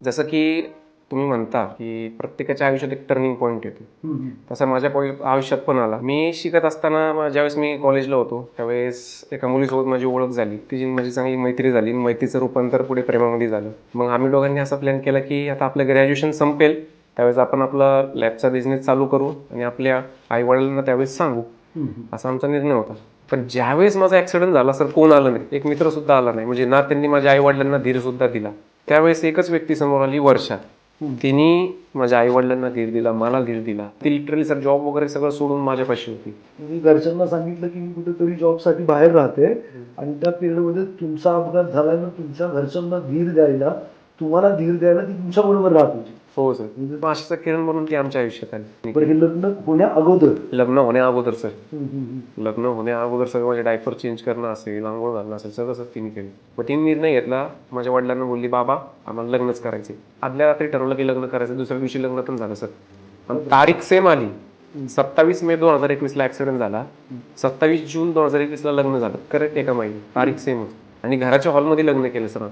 जसं की तुम्ही म्हणता की प्रत्येकाच्या आयुष्यात एक टर्निंग पॉईंट येतो, तसा माझ्या आयुष्यात पण आला. मी शिकत असताना ज्यावेळेस मी कॉलेजला होतो त्यावेळेस एका मुलीसोबत माझी ओळख झाली, तिची माझी चांगली मैत्री झाली. मैत्रीचं रूपांतर पुढे प्रेमामध्ये झालं. मग आम्ही दोघांनी असा प्लॅन केला की आता आपलं ग्रॅज्युएशन संपेल त्यावेळेस आपण आपला लॅबचा बिझनेस चालू करू आणि आपल्या आईवडिलांना त्यावेळेस सांगू, असा आमचा निर्णय होता. पण ज्यावेळेस माझा ऍक्सिडेंट झाला सर, कोण आलं नाही, एक मित्र सुद्धा आला नाही, म्हणजे ना त्यांनी माझ्या आई वडिलांना धीर सुद्धा दिला. त्यावेळेस एकच व्यक्ती समोर आली, वर्षा. तिने माझ्या आई वडिलांना धीर दिला, मला धीर दिला. ती लिटरली सर जॉब वगैरे सगळं सोडून माझ्यापाशी होती. मी घरच्यांना सांगितलं की मी कुठेतरी जॉबसाठी बाहेर राहते आणि त्या पिरियडमध्ये तुमचा अपघात झाल्यानं तुमच्या घरच्यांना धीर द्यायला, तुम्हाला धीर द्यायला ती तुमच्या बरोबर राहत होती. हो सर, म्हणजे आशाचा किरण म्हणून ती आमच्या आयुष्यात आली. बरं, हे लग्न होण्या अगोदर? लग्न होण्या अगोदर सर. लग्न होण्या अगोदर सगळं म्हणजे डायपर चेंज करणं असेल, आंघोळ घालणं असेल, सगळं सर तिने केलं. मग तिने निर्णय घेतला, माझ्या वडिलांना बोलली बाबा आम्हाला लग्नच करायचे. आदल्या रात्री ठरवलं की लग्न करायचं. दुसऱ्या दिवशी लग्न पण झालं सर. पण तारीख सेम आली. 27 मे 2021 ला ऍक्सिडेंट झाला, 27 जून 2021 ला लग्न झालं. करेक्ट एका महिन्यात तारीख सेम होती आणि घराच्या हॉलमध्ये लग्न केलं सर.